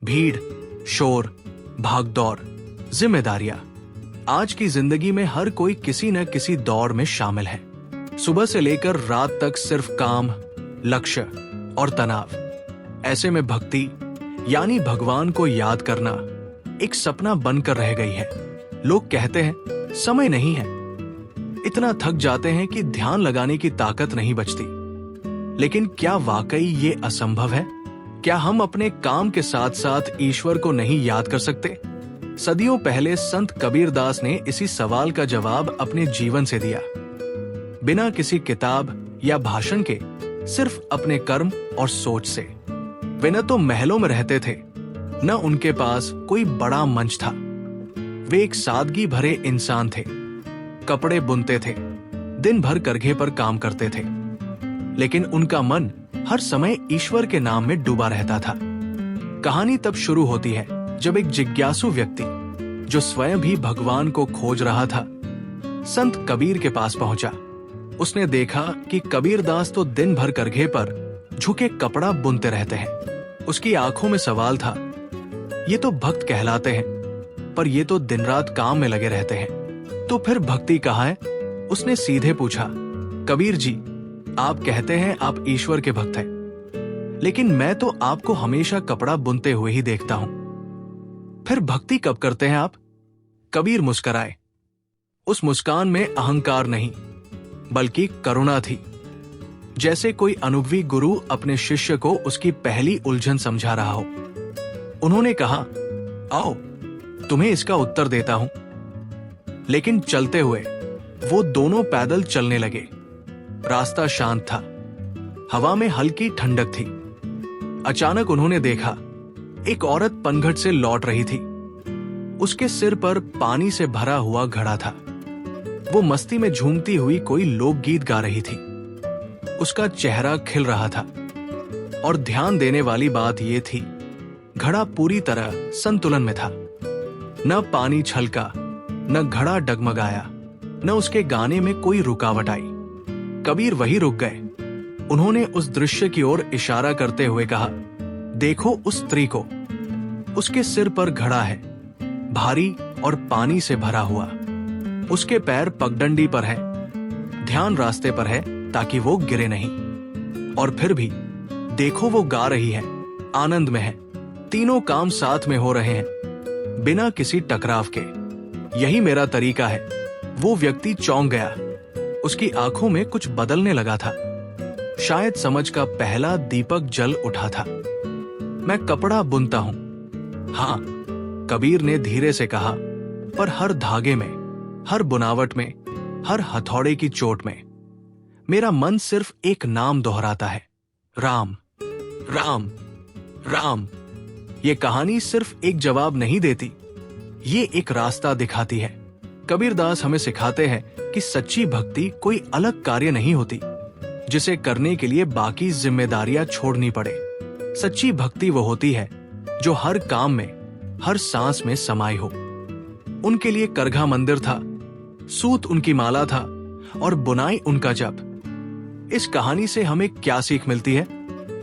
भीड़, शोर, भागदौड़, जिम्मेदारियां। आज की जिंदगी में हर कोई किसी न किसी दौर में शामिल है। सुबह से लेकर रात तक सिर्फ काम, लक्ष्य और तनाव। ऐसे में भक्ति यानी भगवान को याद करना एक सपना बनकर रह गई है। लोग कहते हैं समय नहीं है, इतना थक जाते हैं कि ध्यान लगाने की ताकत नहीं बचती। लेकिन क्या वाकई ये असंभव है? क्या हम अपने काम के साथ साथ ईश्वर को नहीं याद कर सकते? सदियों पहले संत कबीरदास ने इसी सवाल का जवाब अपने जीवन से दिया। बिना किसी किताब या भाषण के, सिर्फ अपने कर्म और सोच से। वे न तो महलों में रहते थे, न उनके पास कोई बड़ा मंच था। वे एक सादगी भरे इंसान थे। कपड़े बुनते थे, दिन भर करघे पर काम करते थे, लेकिन उनका मन हर समय ईश्वर के नाम में डूबा रहता था। कहानी तब शुरू होती है जब एक जिज्ञासु व्यक्ति, जो स्वयं भी भगवान को खोज रहा था, संत कबीर के पास पहुंचा। उसने देखा कि कबीरदास तो दिन भर करघे पर झुके कपड़ा बुनते रहते हैं। उसकी आंखों में सवाल था, ये तो भक्त कहलाते हैं, पर ये तो दिन रात काम में लगे रहते हैं। तो फिर भक्ति कहाँ है? उसने सीधे पूछा। कबीर जी, आप कहते हैं आप ईश्वर के भक्त हैं, लेकिन मैं तो आपको हमेशा कपड़ा बुनते हुए ही देखता हूं। फिर भक्ति कब करते हैं आप? कबीर मुस्कुराए। उस मुस्कान में अहंकार नहीं, बल्कि करुणा थी। जैसे कोई अनुभवी गुरु अपने शिष्य को उसकी पहली उलझन समझा रहा हो। उन्होंने कहा, आओ तुम्हें इसका उत्तर देता हूं। लेकिन चलते हुए वो दोनों पैदल चलने लगे। रास्ता शांत था, हवा में हल्की ठंडक थी। अचानक उन्होंने देखा, एक औरत पनघट से लौट रही थी। उसके सिर पर पानी से भरा हुआ घड़ा था। वो मस्ती में झूमती हुई कोई लोकगीत गा रही थी। उसका चेहरा खिल रहा था, और ध्यान देने वाली बात यह थी, घड़ा पूरी तरह संतुलन में था। न पानी छलका, न घड़ा डगमगाया, न उसके गाने में कोई रुकावट आई। कबीर वहीं रुक गए। उन्होंने उस दृश्य की ओर इशारा करते हुए कहा, देखो उस स्त्री को, उसके सिर पर घड़ा है, भारी और पानी से भरा हुआ। उसके पैर पगडंडी पर है, ध्यान रास्ते पर है ताकि वो गिरे नहीं। और फिर भी देखो वो गा रही है, आनंद में है। तीनों काम साथ में हो रहे हैं, बिना किसी टकराव के। यही मेरा तरीका है। वो व्यक्ति चौंक गया। उसकी आंखों में कुछ बदलने लगा था। शायद समझ का पहला दीपक जल उठा था। मैं कपड़ा बुनता हूं, हाँ, कबीर ने धीरे से कहा, पर हर धागे में, हर बुनावट में, हर हथौड़े की चोट में मेरा मन सिर्फ एक नाम दोहराता है, राम, राम, राम। ये कहानी सिर्फ एक जवाब नहीं देती, ये एक रास्ता दिखाती है। कबीरदास हमें सिखाते हैं कि सच्ची भक्ति कोई अलग कार्य नहीं होती, जिसे करने के लिए बाकी जिम्मेदारियां छोड़नी पड़े। सच्ची भक्ति वो होती है जो हर काम में, हर सांस में समाई हो। उनके लिए करघा मंदिर था, सूत उनकी माला था, और बुनाई उनका जप। इस कहानी से हमें क्या सीख मिलती है?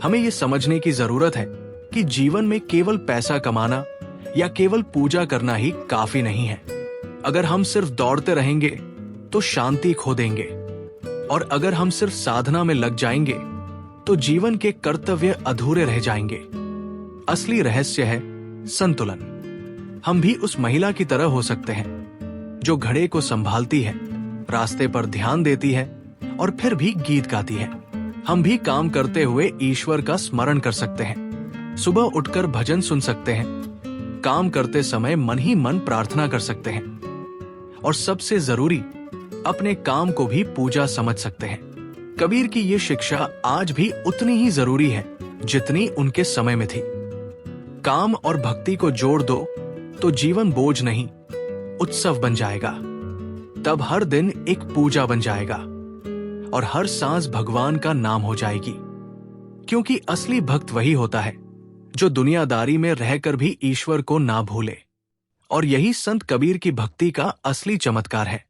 हमें ये समझने की जरूरत है कि जीवन में केवल पैसा कमाना या केवल पूजा करना ही काफी नहीं है। अगर हम सिर्फ दौड़ते रहेंगे तो शांति खो देंगे, और अगर हम सिर्फ साधना में लग जाएंगे तो जीवन के कर्तव्य अधूरे रह जाएंगे। असली रहस्य है संतुलन। हम भी उस महिला की तरह हो सकते हैं जो घड़े को संभालती है, रास्ते पर ध्यान देती है, और फिर भी गीत गाती है। हम भी काम करते हुए ईश्वर का स्मरण कर सकते हैं। सुबह उठकर भजन सुन सकते हैं, काम करते समय मन ही मन प्रार्थना कर सकते हैं, और सबसे जरूरी, अपने काम को भी पूजा समझ सकते हैं। कबीर की ये शिक्षा आज भी उतनी ही जरूरी है जितनी उनके समय में थी। काम और भक्ति को जोड़ दो तो जीवन बोझ नहीं, उत्सव बन जाएगा। तब हर दिन एक पूजा बन जाएगा, और हर सांस भगवान का नाम हो जाएगी। क्योंकि असली भक्त वही होता है जो दुनियादारी में रहकर भी ईश्वर को ना भूले। और यही संत कबीर की भक्ति का असली चमत्कार है।